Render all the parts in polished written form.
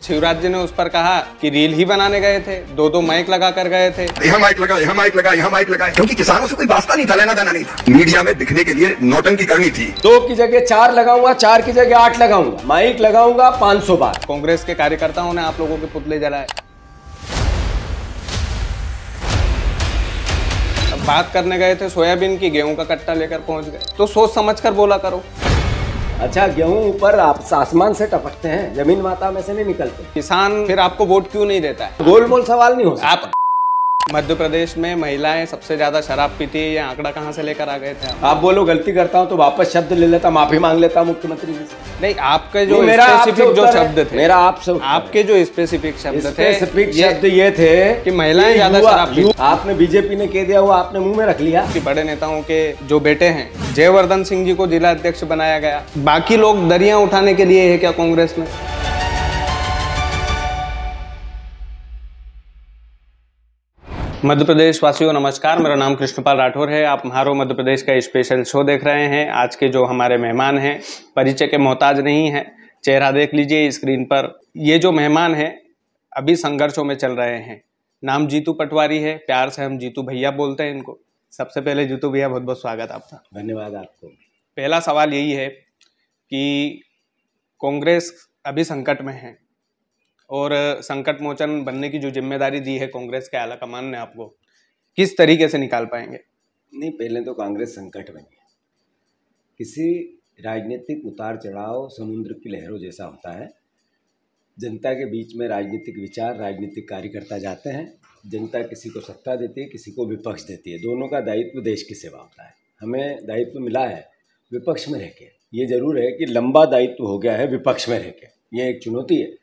शिवराज जी ने उस पर कहा कि रील ही बनाने गए थे, दो माइक लगा कर गए थे। यहाँ माइक लगा, यहाँ माइक लगा, यहाँ माइक लगा, क्योंकि किसानों से कोई वास्ता नहीं था, लेना देना नहीं था। मीडिया में दिखने के लिए नौटंकी करनी थी। 2 की जगह 4 लगाऊंगा, 4 की जगह 8 लगाऊंगा, माइक लगाऊंगा 500 बार। कांग्रेस के कार्यकर्ताओं ने आप लोगों के पुतले जलाए। अब बात करने गए थे सोयाबीन की, गेहूं का कट्टा लेकर पहुंच गए। तो सोच समझ कर बोला करो। अच्छा, गेहूं ऊपर आप आसमान से टपकते हैं, जमीन माता में से नहीं निकलते। किसान फिर आपको वोट क्यों नहीं देता है? गोलमोल सवाल नहीं हो सकता। आप मध्य प्रदेश में महिलाएं सबसे ज्यादा शराब पीती है, ये आंकड़ा कहां से लेकर आ गए थे आप बोलो गलती करता हूं तो वापस शब्द ले लेता, माफी मांग लेता मुख्यमंत्री जी से। नहीं, आपके जो स्पेसिफिक जो शब्द थे, मेरा आपसे आपके जो स्पेसिफिक शब्द थे, शब्द ये थे कि महिलाएं ज्यादा शराब पीती। आपने बीजेपी ने कह दिया, वो आपने मुंह में रख लिया। कि बड़े नेताओं के जो बेटे हैं, जयवर्धन सिंह जी को जिला अध्यक्ष बनाया गया। बाकी लोग दरियां उठाने के लिए है क्या कांग्रेस में? मध्य प्रदेश वासियों नमस्कार, मेरा नाम कृष्णपाल राठौर है। आप म्हारो मध्य प्रदेश का स्पेशल शो देख रहे हैं। आज के जो हमारे मेहमान हैं परिचय के मोहताज नहीं है, चेहरा देख लीजिए स्क्रीन पर। ये जो मेहमान हैं अभी संघर्षों में चल रहे हैं। नाम जीतू पटवारी है, प्यार से हम जीतू भैया बोलते हैं इनको। सबसे पहले जीतू भैया बहुत बहुत स्वागत आपका। धन्यवाद आपको। पहला सवाल यही है कि कांग्रेस अभी संकट में है और संकट मोचन बनने की जो जिम्मेदारी दी है कांग्रेस के आला कमान ने आपको, किस तरीके से निकाल पाएंगे? नहीं, पहले तो कांग्रेस संकट में है। किसी राजनीतिक उतार चढ़ाव समुद्र की लहरों जैसा होता है। जनता के बीच में राजनीतिक विचार, राजनीतिक कार्यकर्ता जाते हैं। जनता किसी को सत्ता देती है, किसी को विपक्ष देती है। दोनों का दायित्व देश की सेवा होता है। हमें दायित्व मिला है विपक्ष में रह के। ये जरूर है कि लंबा दायित्व हो गया है विपक्ष में रह के, ये एक चुनौती है।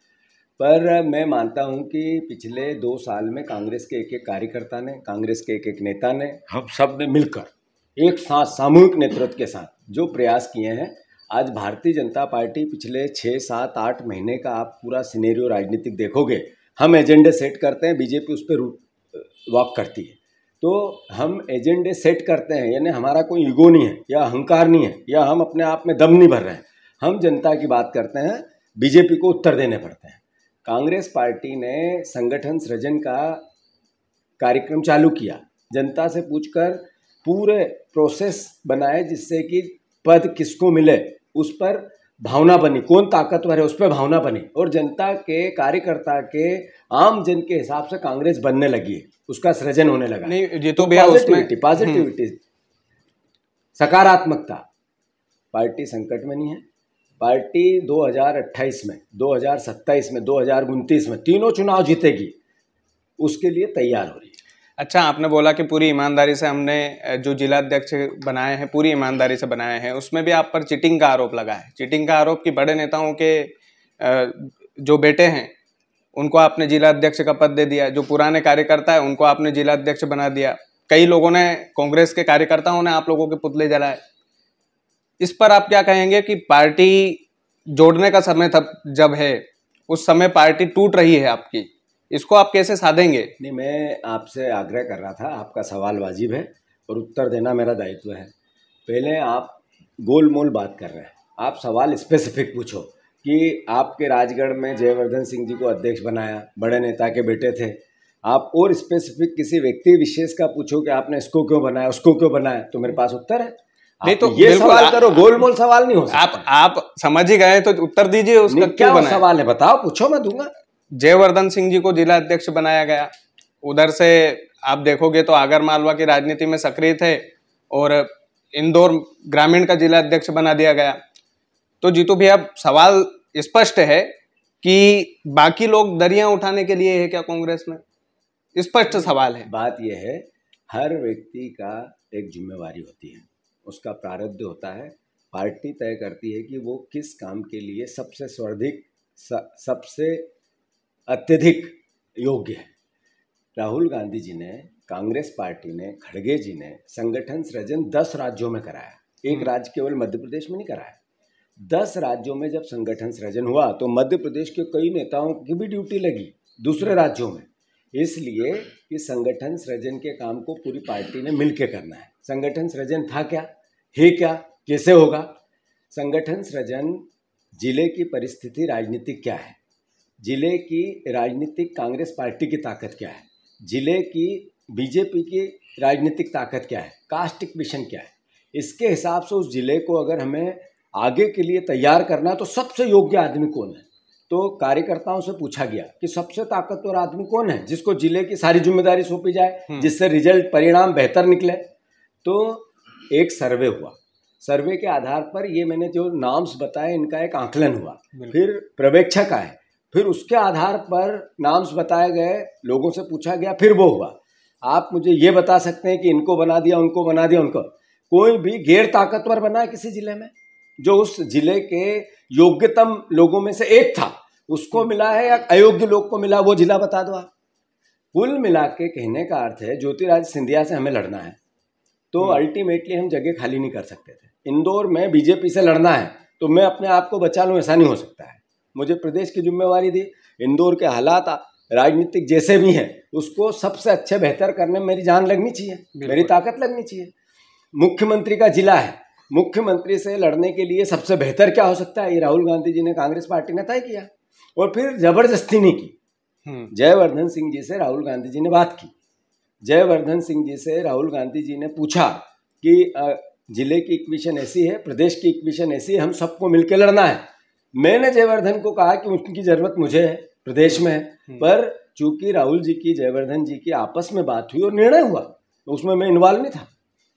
पर मैं मानता हूं कि पिछले 2 साल में कांग्रेस के एक कार्यकर्ता ने, कांग्रेस के एक नेता ने, हम सब ने मिलकर एक साथ सामूहिक नेतृत्व के साथ जो प्रयास किए हैं, आज भारतीय जनता पार्टी पिछले 6, 7, 8 महीने का आप पूरा सिनेरियो राजनीतिक देखोगे। हम एजेंडे सेट करते हैं, बीजेपी उस पर वॉक करती है। तो हम एजेंडे सेट करते हैं, यानी हमारा कोई ईगो नहीं है या अहंकार नहीं है या हम अपने आप में दम नहीं भर रहे हैं। हम जनता की बात करते हैं, बीजेपी को उत्तर देने पड़ते हैं। कांग्रेस पार्टी ने संगठन सृजन का कार्यक्रम चालू किया, जनता से पूछकर पूरे प्रोसेस बनाए जिससे कि पद किसको मिले उस पर भावना बनी, कौन ताकतवर है उस पर भावना बनी, और जनता के कार्यकर्ता के आम जन के हिसाब से कांग्रेस बनने लगी है, उसका सृजन होने लगा। नहीं, ये तो भैया उसमें पॉजिटिविटी, सकारात्मकता। पार्टी संकट में नहीं है। पार्टी 2028 में, 2027 में, 2029 में तीनों चुनाव जीतेगी, उसके लिए तैयार हो रही है। अच्छा, आपने बोला कि पूरी ईमानदारी से हमने जो जिला अध्यक्ष बनाए हैं पूरी ईमानदारी से बनाए हैं, उसमें भी आप पर चीटिंग का आरोप लगा है। चीटिंग का आरोप कि बड़े नेताओं के जो बेटे हैं उनको आपने जिला अध्यक्ष का पद दे दिया, जो पुराने कार्यकर्ता है उनको आपने जिला अध्यक्ष बना दिया। कई लोगों ने, कांग्रेस के कार्यकर्ताओं ने आप लोगों के पुतले जलाए। इस पर आप क्या कहेंगे कि पार्टी जोड़ने का समय था जब है, उस समय पार्टी टूट रही है आपकी, इसको आप कैसे साधेंगे? नहीं, मैं आपसे आग्रह कर रहा था, आपका सवाल वाजिब है और उत्तर देना मेरा दायित्व है। पहले आप गोलमोल बात कर रहे हैं, आप सवाल स्पेसिफिक पूछो कि आपके राजगढ़ में जयवर्धन सिंह जी को अध्यक्ष बनाया, बड़े नेता के बेटे थे। आप और स्पेसिफिक किसी व्यक्ति विशेष का पूछो कि आपने इसको क्यों बनाया, उसको क्यों बनाया, तो मेरे पास उत्तर है। नहीं तो ये सवाल करो, गोलमोल सवाल नहीं हो सकता। आप समझ ही गए तो उत्तर दीजिए उसका, क्यों बनाया? सवाल है बताओ, पूछो, मैं दूंगा। जयवर्धन सिंह जी को जिला अध्यक्ष बनाया गया, उधर से आप देखोगे तो आगर मालवा की राजनीति में सक्रिय थे और इंदौर ग्रामीण का जिला अध्यक्ष बना दिया गया। तो जीतू भैया, सवाल स्पष्ट है कि बाकी लोग दरियां उठाने के लिए है क्या कांग्रेस में? स्पष्ट सवाल है। बात यह है, हर व्यक्ति का एक जिम्मेवारी होती है, उसका प्रारब्ध होता है। पार्टी तय करती है कि वो किस काम के लिए सबसे सर्वाधिक, सबसे अत्यधिक योग्य है। राहुल गांधी जी ने, कांग्रेस पार्टी ने, खड़गे जी ने संगठन सृजन 10 राज्यों में कराया। एक राज्य केवल मध्य प्रदेश में नहीं कराया। 10 राज्यों में जब संगठन सृजन हुआ तो मध्य प्रदेश के कई नेताओं की भी ड्यूटी लगी दूसरे राज्यों में, इसलिए कि संगठन सृजन के काम को पूरी पार्टी ने मिलकर करना है। संगठन सृजन था क्या, है क्या, कैसे होगा? संगठन सृजन, जिले की परिस्थिति राजनीतिक क्या है, जिले की राजनीतिक कांग्रेस पार्टी की ताकत क्या है, जिले की बीजेपी की राजनीतिक ताकत क्या है, कास्टिक मिशन क्या है, इसके हिसाब से उस जिले को अगर हमें आगे के लिए तैयार करना है तो सबसे योग्य आदमी कौन है। तो कार्यकर्ताओं से पूछा गया कि सबसे ताकतवर आदमी कौन है जिसको जिले की सारी जिम्मेदारी सौंपी जाए, जिससे रिजल्ट परिणाम बेहतर निकले। तो एक सर्वे हुआ, सर्वे के आधार पर ये मैंने जो नाम्स बताए इनका एक आंकलन हुआ, फिर पर्यवेक्षक आए, फिर उसके आधार पर नाम्स बताए गए, लोगों से पूछा गया, फिर वो हुआ। आप मुझे ये बता सकते हैं कि इनको बना दिया, उनको बना दिया, उनको कोई भी गैर ताकतवर बना है किसी जिले में? जो उस जिले के योग्यतम लोगों में से एक था उसको मिला है या अयोग्य लोग को मिला, वो जिला बता दो आप। कुल मिला के कहने का अर्थ है ज्योतिरादित्य सिंधिया से हमें लड़ना है तो अल्टीमेटली हम जगह खाली नहीं कर सकते थे। इंदौर में बीजेपी से लड़ना है तो मैं अपने आप को बचा लूँ, ऐसा नहीं हो सकता है। मुझे प्रदेश की जिम्मेवारी दी, इंदौर के हालात राजनीतिक जैसे भी हैं उसको सबसे अच्छे बेहतर करने में मेरी जान लगनी चाहिए, मेरी ताकत लगनी चाहिए। मुख्यमंत्री का जिला है, मुख्यमंत्री से लड़ने के लिए सबसे बेहतर क्या हो सकता है, ये राहुल गांधी जी ने, कांग्रेस पार्टी ने तय किया और फिर जबरदस्ती नहीं की। जयवर्धन सिंह जी से राहुल गांधी जी ने बात की, जयवर्धन सिंह जी से राहुल गांधी जी ने पूछा कि जिले की इक्वेशन ऐसी है, प्रदेश की इक्वेशन ऐसी है, हम सबको मिलकर लड़ना है। मैंने जयवर्धन को कहा कि उनकी जरूरत मुझे है, प्रदेश में है, पर चूंकि राहुल जी की जयवर्धन जी की आपस में बात हुई और निर्णय हुआ, उसमें मैं इन्वॉल्व नहीं था।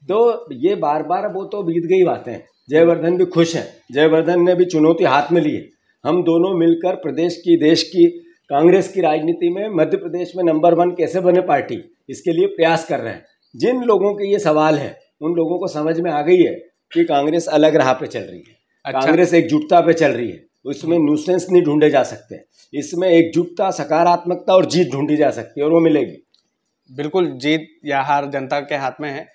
तो ये बार बार वो तो बीत गई बातें, जयवर्धन भी खुश हैं, जयवर्धन ने भी चुनौती हाथ में ली है। हम दोनों मिलकर प्रदेश की, देश की, कांग्रेस की राजनीति में मध्य प्रदेश में नंबर 1 कैसे बने पार्टी, इसके लिए प्रयास कर रहे हैं। जिन लोगों के ये सवाल है उन लोगों को समझ में आ गई है कि कांग्रेस अलग राह पे चल रही है। अच्छा। कांग्रेस एकजुटता पे चल रही है, उसमें न्यूसेंस नहीं ढूंढे जा सकते, इसमें एकजुटता, सकारात्मकता और जीत ढूंढी जा सकती है और वो मिलेगी। बिल्कुल, जीत या हार जनता के हाथ में है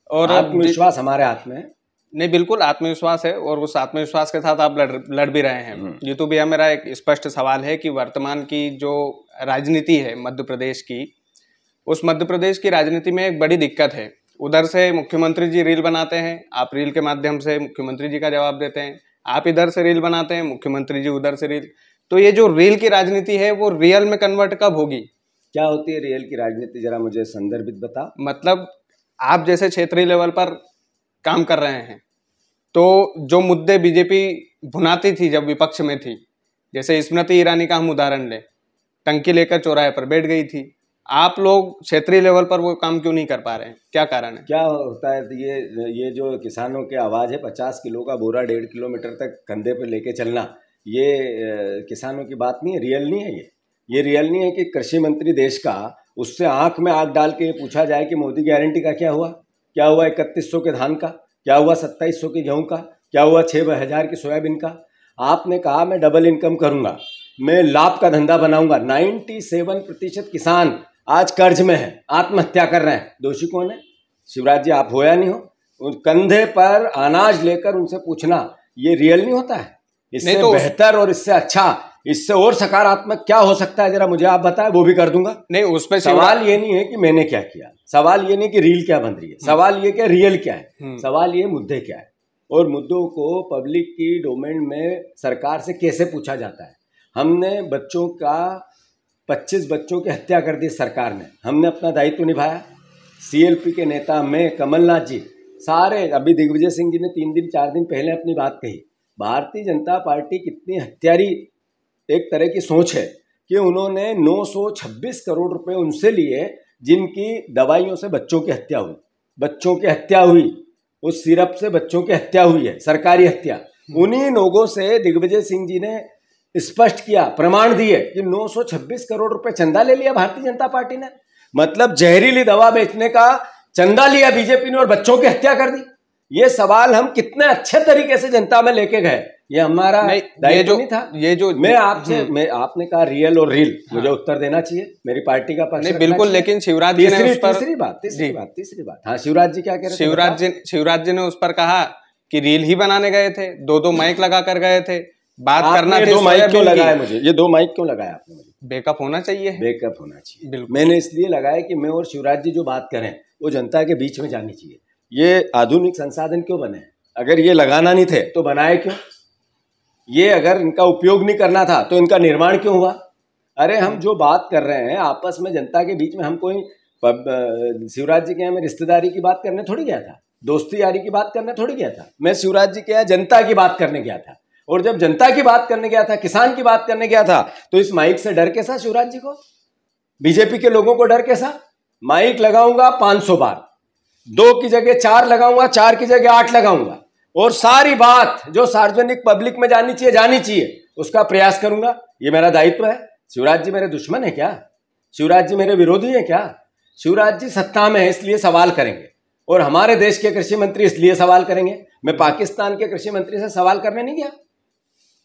और आत्मविश्वास हमारे हाथ में है। नहीं, बिल्कुल आत्मविश्वास है और उस आत्मविश्वास के साथ आप लड़ भी रहे हैं। ये तो भैया मेरा एक स्पष्ट सवाल है कि वर्तमान की जो राजनीति है मध्य प्रदेश की, उस मध्य प्रदेश की राजनीति में एक बड़ी दिक्कत है। उधर से मुख्यमंत्री जी रील बनाते हैं, आप रील के माध्यम से मुख्यमंत्री जी का जवाब देते हैं, आप इधर से रील बनाते हैं, मुख्यमंत्री जी उधर से रील। तो ये जो रील की राजनीति है वो रियल में कन्वर्ट कब होगी? क्या होती है रियल की राजनीति, जरा मुझे संदर्भित बता। मतलब आप जैसे क्षेत्रीय लेवल पर काम कर रहे हैं तो जो मुद्दे बीजेपी भुनाती थी जब विपक्ष में थी, जैसे स्मृति ईरानी का हम उदाहरण लें, टंकी लेकर चौराहे पर बैठ गई थी, आप लोग क्षेत्रीय लेवल पर वो काम क्यों नहीं कर पा रहे हैं? क्या कारण है? क्या होता है, ये जो किसानों की आवाज़ है, 50 किलो का बोरा 1.5 किलोमीटर तक कंधे पर लेके चलना, ये किसानों की बात नहीं है, रियल नहीं है। ये रियल नहीं है कि कृषि मंत्री देश का, उससे आंख में आंख डाल के ये पूछा जाए कि मोदी गारंटी का क्या हुआ, क्या हुआ 3100 के धान का, क्या हुआ 2700 के गेहूं का, क्या हुआ 6000 की सोयाबीन का। आपने कहा मैं डबल इनकम करूंगा, मैं लाभ का धंधा बनाऊंगा। 97% किसान आज कर्ज में है, आत्महत्या कर रहे हैं। दोषी कौन है? शिवराज जी, आप हो या नहीं हो? उन कंधे पर अनाज लेकर उनसे पूछना, ये रियल नहीं होता है। इससे तो बेहतर और इससे अच्छा, इससे और सकारात्मक क्या हो सकता है, जरा मुझे आप बताएं, वो भी कर दूंगा। नहीं, उस पे सवाल ये नहीं है कि मैंने क्या किया, सवाल ये नहीं कि रील क्या बन रही है, सवाल ये कि रियल क्या है, सवाल ये मुद्दे क्या है और मुद्दों को पब्लिक की डोमेन में सरकार से कैसे पूछा जाता है। हमने बच्चों का 25 बच्चों की हत्या कर दी सरकार ने, हमने अपना दायित्व निभाया। CLP के नेता मैं, कमलनाथ जी, सारे, अभी दिग्विजय सिंह जी ने 3 दिन 4 दिन पहले अपनी बात कही। भारतीय जनता पार्टी कितनी हत्यारी एक तरह की सोच है कि उन्होंने 926 करोड़ रुपए उनसे लिए जिनकी दवाइयों से बच्चों की हत्या हुई, बच्चों की हत्या हुई, उस सिरप से बच्चों की हत्या हुई है, सरकारी हत्या। उन्हीं लोगों से दिग्विजय सिंह जी ने स्पष्ट किया, प्रमाण दिए कि 926 करोड़ रुपए चंदा ले लिया भारतीय जनता पार्टी ने। मतलब जहरीली दवा बेचने का चंदा लिया बीजेपी ने और बच्चों की हत्या कर दी। ये सवाल हम कितने अच्छे तरीके से जनता में लेके गए, ये हमारा दायित्व नहीं था। ये जो मैं आपसे, मैं आपने कहा रियल और रील, मुझे उत्तर देना चाहिए, मेरी पार्टी का पक्ष नहीं, बिल्कुल। लेकिन शिवराज जी ने उस पर तीसरी बात, हाँ, शिवराज जी क्या कह रहे थे? शिवराज जी ने उस पर कहा कि रील ही बनाने गए थे, 2 माइक लगा कर गए थे, बात करना थी। 2 माइक क्यों लगाया मुझे? ये 2 माइक क्यों लगाया आपने मुझे? बैकअप होना चाहिए, बैकअप होना चाहिए। मैंने इसलिए लगाया कि मैं और शिवराज जी जो बात करें वो जनता के बीच में जानी चाहिए। ये आधुनिक संसाधन क्यों बने? अगर ये लगाना नहीं थे तो बनाए क्यों? ये अगर इनका उपयोग नहीं करना था तो इनका निर्माण क्यों हुआ? अरे हम जो बात कर रहे हैं आपस में जनता के बीच में, हम कोई शिवराज जी के यहाँ मैं रिश्तेदारी की बात करने थोड़ी गया था, दोस्ती यारी की बात करने थोड़ी गया था। मैं शिवराज जी के यहाँ जनता की बात करने गया था, और जब जनता की बात करने गया था, किसान की बात करने गया था, तो इस माइक से डर कैसा शिवराज जी को? बीजेपी के लोगों को डर कैसा? माइक लगाऊंगा 500 बार, 2 की जगह 4 लगाऊंगा, 4 की जगह 8 लगाऊंगा, और सारी बात जो सार्वजनिक पब्लिक में जानी चाहिए उसका प्रयास करूंगा। ये मेरा दायित्व है। शिवराज जी मेरे दुश्मन है क्या? शिवराज जी मेरे विरोधी है क्या? शिवराज जी सत्ता में है इसलिए सवाल करेंगे, और हमारे देश के कृषि मंत्री इसलिए सवाल करेंगे। मैं पाकिस्तान के कृषि मंत्री से सवाल करने नहीं गया,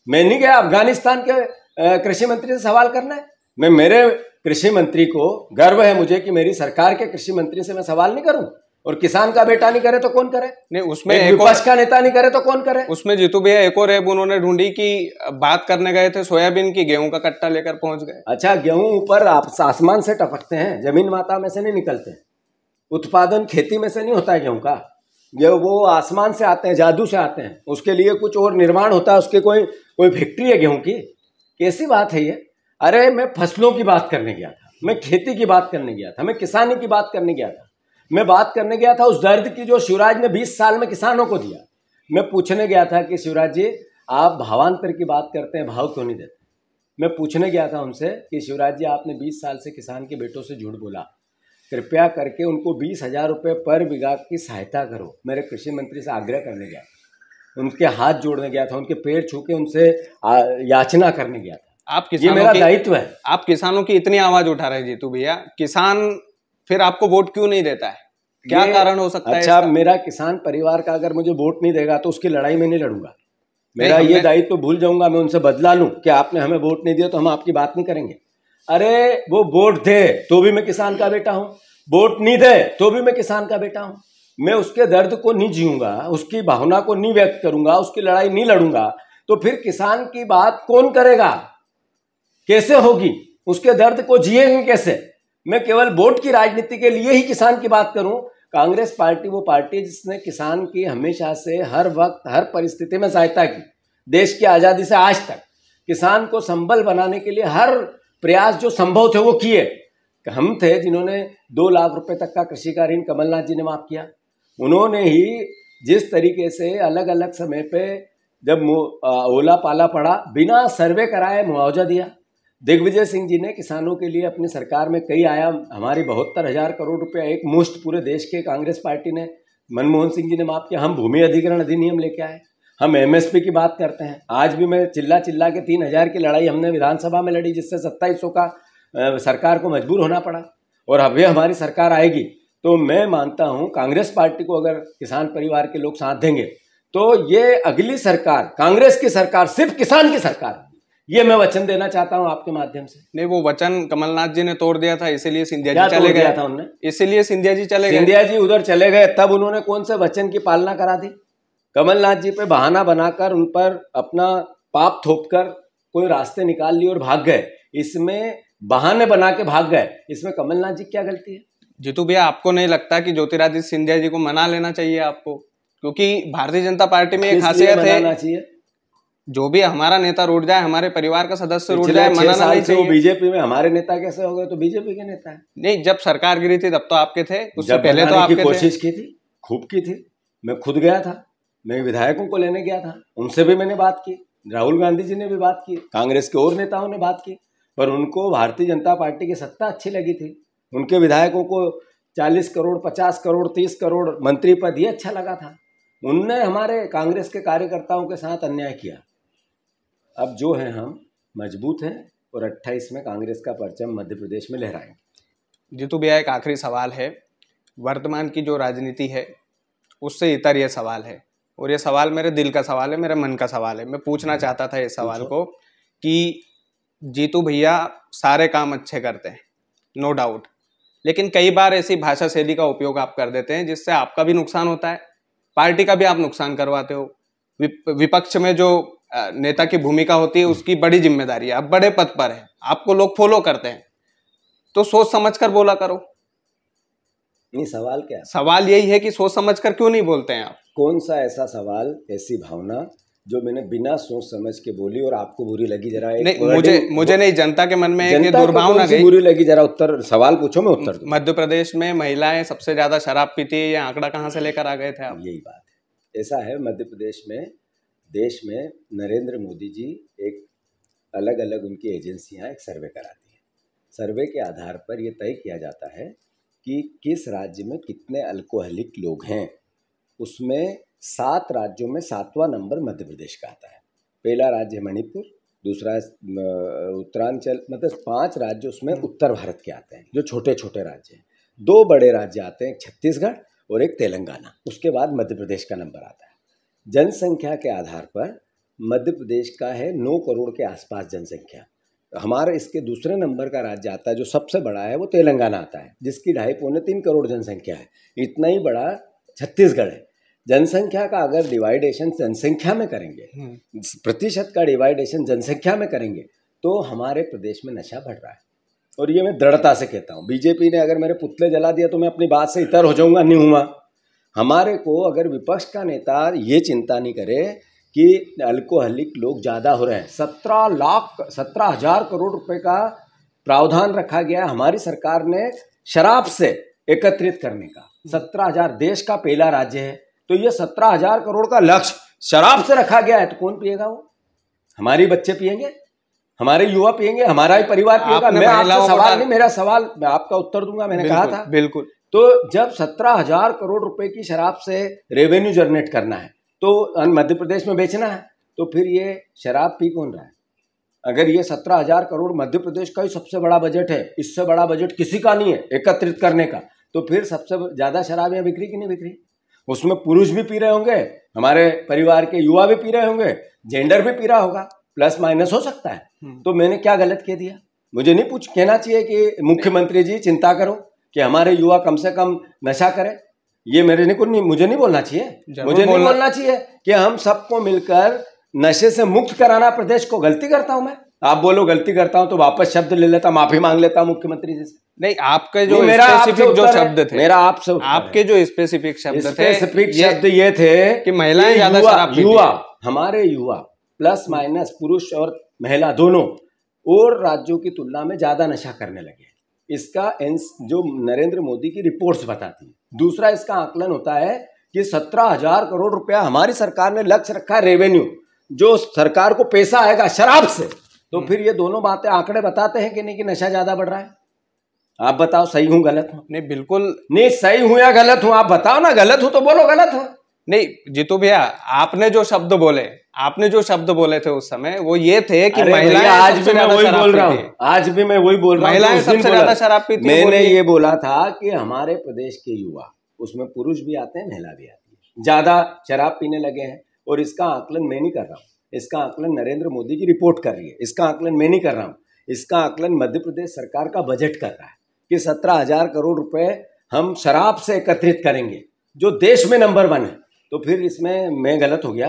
मैं नहीं गया अफगानिस्तान के कृषि मंत्री से सवाल करना है। मैं मेरे कृषि मंत्री को गर्व है मुझे कि मेरी सरकार के कृषि मंत्री से मैं सवाल नहीं करूं, और किसान का बेटा नहीं करे तो कौन करे? नहीं, उसमें विपक्ष का नेता नहीं करे तो कौन करे? उसमें जीतू भैया एक और ऐप उन्होंने ढूंढी कि बात करने गए थे सोयाबीन की, गेहूं का कट्टा लेकर पहुंच गए। अच्छा, गेहूं ऊपर आसमान से टपकते हैं, जमीन माता में से नहीं निकलते हैं, उत्पादन खेती में से नहीं होता है गेहूं का। वो आसमान से आते हैं, जादू से आते हैं, उसके लिए कुछ और निर्माण होता है, उसके कोई फैक्ट्री है गेहूं की? कैसी बात है ये? अरे मैं फसलों की बात करने गया था, मैं खेती की बात करने गया था, मैं किसानी की बात करने गया था, मैं बात करने गया था उस दर्द की जो शिवराज ने 20 साल में किसानों को दिया। मैं पूछने गया था कि शिवराज जी आप भावांतर की बात करते हैं, भाव क्यों नहीं देते? मैं पूछने गया था उनसे कि शिवराज जी आपने 20 साल से किसान के बेटों से झूठ बोला, कृपया करके उनको 20,000 रुपये पर बीघा की सहायता करो। मेरे कृषि मंत्री से आग्रह करने गया, उनके हाथ जोड़ने गया था, उनके पैर छू के उनसे याचना करने गया था। ये मेरा दायित्व है। आप किसानों की इतनी आवाज उठा रहे जीतू भैया, किसान फिर आपको वोट क्यों नहीं देता है? क्या कारण हो सकता है? अच्छा, मेरा किसान परिवार का अगर मुझे वोट नहीं देगा तो उसकी लड़ाई में नहीं लड़ूंगा। मेरा ये दायित्व तो भूल जाऊंगा, मैं उनसे बदला लूं कि आपने हमें वोट नहीं दिया तो हम आपकी बात नहीं करेंगे। अरे वो वोट दे तो भी मैं किसान का बेटा हूं, वोट नहीं दे तो भी मैं किसान का बेटा हूं। मैं उसके दर्द को नहीं जीऊंगा, उसकी भावना को नहीं व्यक्त करूंगा, उसकी लड़ाई नहीं लड़ूंगा, तो फिर किसान की बात कौन करेगा? कैसे होगी? उसके दर्द को जिएंगे कैसे? मैं केवल वोट की राजनीति के लिए ही किसान की बात करूं? कांग्रेस पार्टी वो पार्टी जिसने किसान की हमेशा से हर वक्त हर परिस्थिति में सहायता की। देश की आज़ादी से आज तक किसान को संबल बनाने के लिए हर प्रयास जो संभव थे वो किए। हम थे जिन्होंने 2 लाख रुपए तक का कृषि का ऋण कमलनाथ जी ने माफ किया। उन्होंने ही जिस तरीके से अलग अलग समय पे जब ओला पाला पड़ा बिना सर्वे कराए मुआवजा दिया। दिग्विजय सिंह जी ने किसानों के लिए अपनी सरकार में कई आयाम, हमारी 72,000 करोड़ रुपया एक मुश्त पूरे देश के कांग्रेस पार्टी ने, मनमोहन सिंह जी ने माफ किया। हम भूमि अधिग्रहण अधिनियम लेके आए, हम एमएसपी की बात करते हैं। आज भी मैं चिल्ला के 3,000 की लड़ाई हमने विधानसभा में लड़ी, जिससे 2700 का सरकार को मजबूर होना पड़ा। और अभी हमारी सरकार आएगी तो मैं मानता हूं कांग्रेस पार्टी को अगर किसान परिवार के लोग साथ देंगे तो ये अगली सरकार, कांग्रेस की सरकार, सिर्फ किसान की सरकार, ये मैं वचन देना चाहता हूं आपके माध्यम से। नहीं, वो वचन कमलनाथ जी ने तोड़ दिया था, इसीलिए सिंधिया जी चले गए था। उन्होंने इसीलिए सिंधिया जी चले गए। सिंधिया जी उधर चले गए, तब उन्होंने कौन से वचन की पालना करा दी? कमलनाथ जी पे बहाना बनाकर, उन पर अपना पाप थोपकर कोई रास्ते निकाल लिए और भाग गए। इसमें बहाने बना के भाग गए, इसमें कमलनाथ जी क्या गलती है? जीतू भैया, आपको नहीं लगता कि ज्योतिरादित्य सिंधिया जी को मना लेना चाहिए आपको? क्योंकि भारतीय जनता पार्टी में एक खासियत है, जो भी हमारा नेता रूठ जाए, हमारे परिवार का सदस्य रूठ जाए, मनाना नहीं चाहिए। वो बीजेपी में हमारे नेता कैसे हो गए? तो बीजेपी के नेता है। नहीं, जब सरकार गिरी थी तब तो आपके थे, उससे पहले तो आपके कोशिश की थी, खूब की थी। मैं खुद गया था, मैं विधायकों को लेने गया था, उनसे भी मैंने बात की, राहुल गांधी जी ने भी बात की, कांग्रेस के और नेताओं ने बात की, पर उनको भारतीय जनता पार्टी की सत्ता अच्छी लगी थी। उनके विधायकों को 40 करोड़, 50 करोड़, 30 करोड़ मंत्री पद ही अच्छा लगा था। उनने हमारे कांग्रेस के कार्यकर्ताओं के साथ अन्याय किया। अब जो है हम मजबूत हैं और 28 में कांग्रेस का परचम मध्य प्रदेश में लहराएंगे। जीतू भैया, एक आखिरी सवाल है। वर्तमान की जो राजनीति है उससे इतर ये सवाल है, और ये सवाल मेरे दिल का सवाल है, मेरे मन का सवाल है। मैं पूछना चाहता था इस सवाल को कि जीतू भैया सारे काम अच्छे करते हैं, नो डाउट, लेकिन कई बार ऐसी भाषा शैली का उपयोग आप कर देते हैं जिससे आपका भी नुकसान होता है, पार्टी का भी आप नुकसान करवाते हो। विपक्ष में जो नेता की भूमिका होती है उसकी बड़ी जिम्मेदारी है, आप बड़े पद पर है, आपको लोग फॉलो करते हैं, तो सोच समझकर बोला करो। नहीं, सवाल क्या है? सवाल यही है कि सोच समझकर क्यों नहीं बोलते हैं आप? कौन सा ऐसा सवाल, ऐसी भावना जो मैंने बिना सोच समझ के बोली और आपको बुरी लगी, जरा नहीं, मुझे नहीं, जनता के मन में एक दुर्भावना गई, बुरी लगी। जरा उत्तर सवाल पूछो, मैं उत्तर दूं। मध्य प्रदेश में महिलाएं सबसे ज्यादा शराब पीती है, ये आंकड़ा कहाँ से लेकर आ गए थे आप? यही बात है, ऐसा है मध्य प्रदेश में, देश में नरेंद्र मोदी जी एक अलग अलग उनकी एजेंसियां एक सर्वे कराती हैं। सर्वे के आधार पर यह तय किया जाता है कि किस राज्य में कितने अल्कोहलिक लोग हैं। उसमें 7 राज्यों में 7वां नंबर मध्य प्रदेश का आता है। पहला राज्य मणिपुर, दूसरा उत्तरांचल, मतलब 5 राज्य उसमें उत्तर भारत के आते हैं जो छोटे छोटे राज्य हैं। 2 बड़े राज्य आते हैं, छत्तीसगढ़ और एक तेलंगाना। उसके बाद मध्य प्रदेश का नंबर आता है। जनसंख्या के आधार पर मध्य प्रदेश का है 9 करोड़ के आसपास जनसंख्या। हमारे इसके दूसरे नंबर का राज्य आता है जो सबसे बड़ा है, वो तेलंगाना आता है, जिसकी 2.5-3 करोड़ जनसंख्या है। इतना ही बड़ा छत्तीसगढ़ है। जनसंख्या का अगर डिवाइडेशन जनसंख्या में करेंगे, प्रतिशत का डिवाइडेशन जनसंख्या में करेंगे, तो हमारे प्रदेश में नशा बढ़ रहा है। और ये मैं दृढ़ता से कहता हूँ। बीजेपी ने अगर मेरे पुतले जला दिया तो मैं अपनी बात से इतर हो जाऊंगा, नहीं हुआ। हमारे को अगर विपक्ष का नेता ये चिंता नहीं करे कि अल्कोहलिक लोग ज़्यादा हो रहे हैं, 17,00,000 करोड़ रुपए का प्रावधान रखा गया है हमारी सरकार ने शराब से एकत्रित करने का। 17,000, देश का पहला राज्य है, तो ये 17,000 करोड़ का लक्ष्य शराब से रखा गया है। तो कौन पिएगा? वो हमारे बच्चे पिएंगे, हमारे युवा पिएंगे, हमारा ही परिवार पिएगा। मैं आपसे सवाल नहीं, मेरा सवाल मैं आपका उत्तर दूंगा, मैंने कहा था। बिल्कुल। तो जब 17,000 करोड़ रुपए की शराब से रेवेन्यू जनरेट करना है, तो मध्य प्रदेश में बेचना है, तो फिर ये शराब पी कौन रहा है? अगर ये 17,000 करोड़ मध्य प्रदेश का ही सबसे बड़ा बजट है, इससे बड़ा बजट किसी का नहीं है एकत्रित करने का, तो फिर सबसे ज़्यादा शराब यहाँ बिक्री कि नहीं बिक्री? उसमें पुरुष भी पी रहे होंगे, हमारे परिवार के युवा भी पी रहे होंगे, जेंडर भी पी रहा होगा, प्लस माइनस हो सकता है। तो मैंने क्या गलत कह दिया? मुझे नहीं कहना चाहिए कि मुख्यमंत्री जी चिंता करो कि हमारे युवा कम से कम नशा करें। ये मुझे नहीं बोलना चाहिए। मुझे नहीं बोलना चाहिए कि हम सबको मिलकर नशे से मुक्त कराना प्रदेश को। गलती करता हूं मैं, आप बोलो गलती करता हूं तो वापस शब्द ले लेता, माफी मांग लेता मुख्यमंत्री जी से। नहीं, आपके जो स्पेसिफिक जो शब्द थे, मेरा आपसे आपके जो स्पेसिफिक शब्द थे, शब्द ये थे कि महिलाएं ज्यादा शराब पीती हैं। युवा, हमारे युवा प्लस माइनस पुरुष और महिला दोनों और राज्यों की तुलना में ज्यादा नशा करने लगे। इसका जो नरेंद्र मोदी की रिपोर्ट्स बताती है। दूसरा इसका आकलन होता है कि 17,000 करोड़ रुपया हमारी सरकार ने लक्ष्य रखा है रेवेन्यू, जो सरकार को पैसा आएगा शराब से। तो फिर ये दोनों बातें आंकड़े बताते हैं कि नहीं कि नशा ज्यादा बढ़ रहा है? आप बताओ सही हूं गलत हूं? नहीं, बिल्कुल नहीं, सही हूं या गलत हूं आप बताओ ना। गलत हूं तो बोलो गलत हूं। नहीं जीतू भैया, आपने जो शब्द बोले थे उस समय, वो ये थे कि महिलाएं, आज भी मैं वही बोल रहा हूँ, आज भी मैं वही बोल रहा हूँ, महिलाएं सबसे ज्यादा शराब पीती हैं। मैंने ये बोला था कि हमारे प्रदेश के युवा, उसमें पुरुष भी आते हैं, महिला भी आती है, ज्यादा शराब पीने लगे हैं। और इसका आकलन मैं नहीं कर रहा हूँ, इसका आकलन नरेंद्र मोदी की रिपोर्ट कर रही है। इसका आकलन मैं नहीं कर रहा हूँ, इसका आकलन मध्य प्रदेश सरकार का बजट कर रहा है कि 17,000 करोड़ रुपए हम शराब से एकत्रित करेंगे, जो देश में नंबर 1 है। तो फिर इसमें मैं गलत हो गया?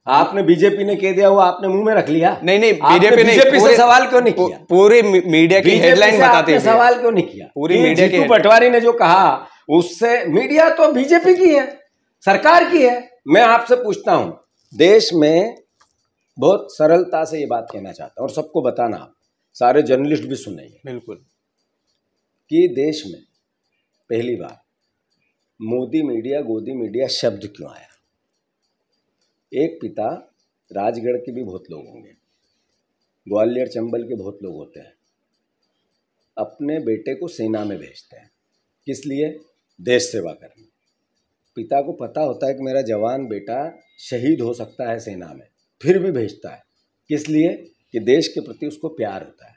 आपने बीजेपी ने कह दिया, वो आपने मुंह में रख लिया। नहीं, बीजेपी से सवाल क्यों नहीं किया? पूरी मीडिया की हेडलाइन बताती है, सवाल क्यों नहीं किया? पूरी मीडिया की पटवारी ने जो कहा उससे, मीडिया तो बीजेपी की है, सरकार की है। मैं आपसे पूछता हूं, देश में बहुत सरलता से ये बात कहना चाहता हूं और सबको बताना, आप सारे जर्नलिस्ट भी सुनेंगे बिल्कुल, कि देश में पहली बार मोदी मीडिया, गोदी मीडिया शब्द क्यों आया? एक पिता, राजगढ़ के भी बहुत लोग होंगे, ग्वालियर चंबल के बहुत लोग होते हैं, अपने बेटे को सेना में भेजते हैं। किस लिए? देश सेवा करने। पिता को पता होता है कि मेरा जवान बेटा शहीद हो सकता है सेना में, फिर भी भेजता है। किस लिए? कि देश के प्रति उसको प्यार होता है।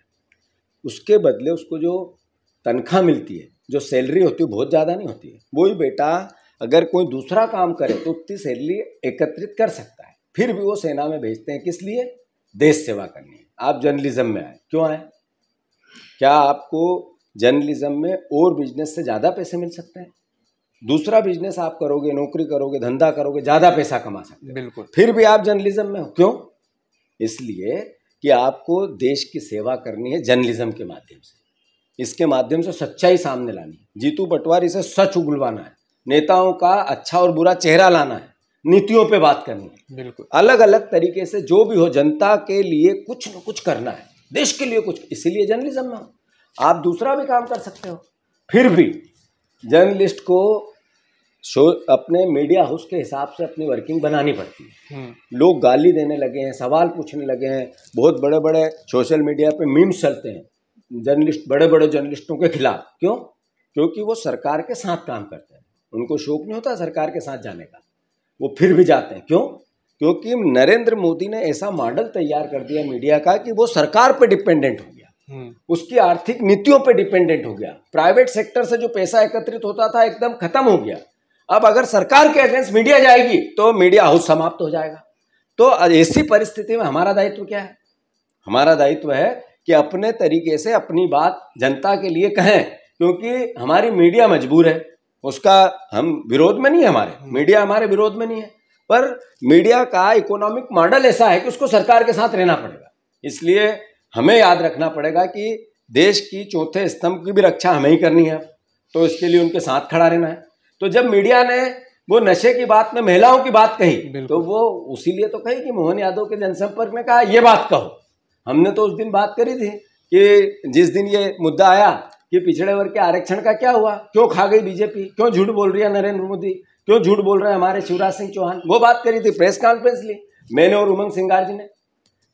उसके बदले उसको जो तनख्वाह मिलती है, जो सैलरी होती है, बहुत ज़्यादा नहीं होती है। वही बेटा अगर कोई दूसरा काम करे तो उतनी सैलरी एकत्रित कर सकता है, फिर भी वो सेना में भेजते हैं। किस लिए? देश सेवा करनी है। आप जर्नलिज्म में आए, क्यों आए? क्या आपको जर्नलिज्म में और बिजनेस से ज़्यादा पैसे मिल सकते हैं? दूसरा बिजनेस आप करोगे, नौकरी करोगे, धंधा करोगे, ज़्यादा पैसा कमा सकते हैं। बिल्कुल। फिर भी आप जर्नलिज्म में हो, क्यों? इसलिए कि आपको देश की सेवा करनी है जर्नलिज्म के माध्यम से। इसके माध्यम से सच्चाई सामने लानी है, जीतू पटवारी से सच उगलवाना है, नेताओं का अच्छा और बुरा चेहरा लाना है, नीतियों पे बात करनी है, बिल्कुल अलग अलग तरीके से जो भी हो जनता के लिए कुछ न कुछ करना है, देश के लिए कुछ। इसीलिए जर्नलिज्म में आप दूसरा भी काम कर सकते हो, फिर भी जर्नलिस्ट को अपने मीडिया हाउस के हिसाब से अपनी वर्किंग बनानी पड़ती है। लोग गाली देने लगे हैं, सवाल पूछने लगे हैं, बहुत बड़े बड़े सोशल मीडिया पे मीम्स चलते हैं जर्नलिस्ट, बड़े बड़े जर्नलिस्टों के खिलाफ। क्यों? क्योंकि वो सरकार के साथ काम करते हैं, उनको शौक नहीं होता सरकार के साथ जाने का, वो फिर भी जाते हैं। क्यों? क्योंकि नरेंद्र मोदी ने ऐसा मॉडल तैयार कर दिया मीडिया का कि वो सरकार पे डिपेंडेंट हो गया, उसकी आर्थिक नीतियों पे डिपेंडेंट हो गया। प्राइवेट सेक्टर से जो पैसा एकत्रित होता था एकदम खत्म हो गया। अब अगर सरकार के अगेंस्ट मीडिया जाएगी तो मीडिया हाउस समाप्त हो जाएगा। तो ऐसी परिस्थिति में हमारा दायित्व क्या है? हमारा दायित्व है कि अपने तरीके से अपनी बात जनता के लिए कहें, क्योंकि हमारी मीडिया मजबूर है, उसका हम विरोध में नहीं है, हमारे मीडिया हमारे विरोध में नहीं है, पर मीडिया का इकोनॉमिक मॉडल ऐसा है कि उसको सरकार के साथ रहना पड़ेगा। इसलिए हमें याद रखना पड़ेगा कि देश की चौथे स्तंभ की भी रक्षा हमें ही करनी है, तो इसके लिए उनके साथ खड़ा रहना है। तो जब मीडिया ने वो नशे की बात में महिलाओं की बात कही, तो वो उसीलिए तो कही कि मोहन यादव के जनसंपर्क ने कहा ये बात कहो। हमने तो उस दिन बात करी थी कि जिस दिन ये मुद्दा आया कि पिछड़े वर्ग के आरक्षण का क्या हुआ, क्यों खा गई बीजेपी, क्यों झूठ बोल रही है नरेंद्र मोदी, क्यों झूठ बोल रहे हैं हमारे शिवराज सिंह चौहान, वो बात करी थी, प्रेस कॉन्फ्रेंस ली मैंने और उमंग सिंगार जी ने।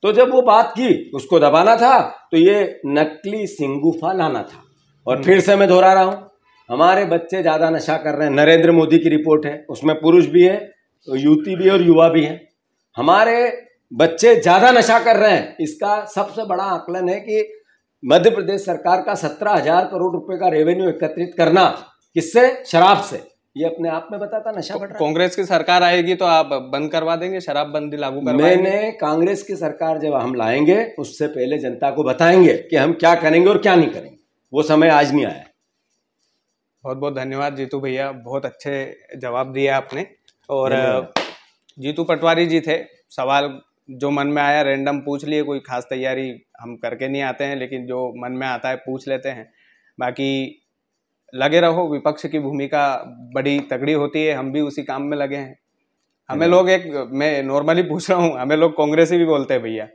तो जब वो बात की, उसको दबाना था तो ये नकली सिंगूफा लाना था। और फिर से मैं दोहरा रहा हूं, हमारे बच्चे ज्यादा नशा कर रहे हैं। नरेंद्र मोदी की रिपोर्ट है, उसमें पुरुष भी है, युवती भी और युवा भी है। हमारे बच्चे ज्यादा नशा कर रहे हैं, इसका सबसे बड़ा आकलन है कि मध्य प्रदेश सरकार का 17,000 करोड़ रुपए का रेवेन्यू एकत्रित करना, किससे? शराब से। ये अपने आप में बताता नशा बढ़ रहा है। कांग्रेस की सरकार आएगी तो आप बंद करवा देंगे, शराब बंदी लागू करवाएंगे? मैंने कांग्रेस की सरकार जब हम लाएंगे उससे पहले जनता को बताएंगे कि हम क्या करेंगे और क्या नहीं करेंगे। वो समय आज नहीं आया। बहुत बहुत धन्यवाद जीतू भैया, बहुत अच्छे जवाब दिए आपने। और जीतू पटवारी जी थे, सवाल जो मन में आया रैंडम पूछ लिए, कोई खास तैयारी हम करके नहीं आते हैं, लेकिन जो मन में आता है पूछ लेते हैं। बाकी लगे रहो, विपक्ष की भूमिका बड़ी तगड़ी होती है, हम भी उसी काम में लगे हैं। हमें लोग मैं नॉर्मली पूछ रहा हूँ, हमें लोग कांग्रेसी भी बोलते हैं भैया,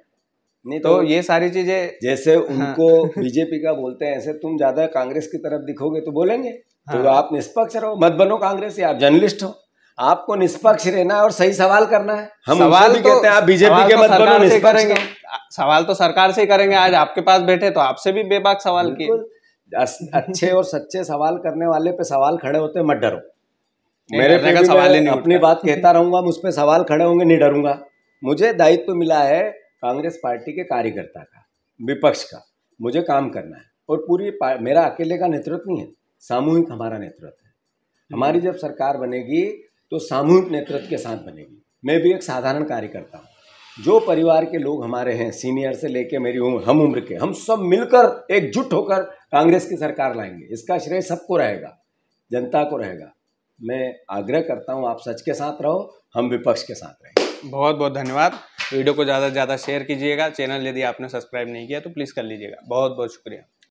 नहीं तो ये सारी चीजें जैसे उनको बीजेपी का बोलते हैं, ऐसे तुम ज्यादा कांग्रेस की तरफ दिखोगे तो बोलेंगे। तो आप निष्पक्ष रहो, मत बनो कांग्रेसी, आप जर्नलिस्ट हो, आपको निष्पक्ष रहना है और सही सवाल करना है। हम सवाल भी कहते हैं आप बीजेपी के मत बनो, निष्पक्ष करेंगे। सवाल तो सरकार से ही करेंगे। आज आपके पास बैठे तो आपसे भी बेबाक सवाल किए। अच्छे और सच्चे सवाल करने वाले पे सवाल खड़े होते, मत डरो। मेरे पे का सवाल ही नहीं, अपनी बात कहता रहूंगा, मुझ पे सवाल खड़े होंगे, नहीं डरूंगा। मुझे दायित्व मिला है कांग्रेस पार्टी के कार्यकर्ता का, विपक्ष का, मुझे काम करना है। और पूरी मेरा अकेले का नेतृत्व नहीं है, सामूहिक हमारा नेतृत्व है। हमारी जब सरकार बनेगी तो सामूहिक नेतृत्व के साथ बनेगी। मैं भी एक साधारण कार्यकर्ता हूँ, जो परिवार के लोग हमारे हैं, सीनियर से लेके मेरी हम उम्र के, हम सब मिलकर एकजुट होकर कांग्रेस की सरकार लाएंगे। इसका श्रेय सबको रहेगा, जनता को रहेगा। मैं आग्रह करता हूँ आप सच के साथ रहो, हम विपक्ष के साथ रहेंगे। बहुत बहुत धन्यवाद। वीडियो को ज़्यादा से ज़्यादा शेयर कीजिएगा। चैनल यदि आपने सब्सक्राइब नहीं किया तो प्लीज़ कर लीजिएगा। बहुत बहुत शुक्रिया।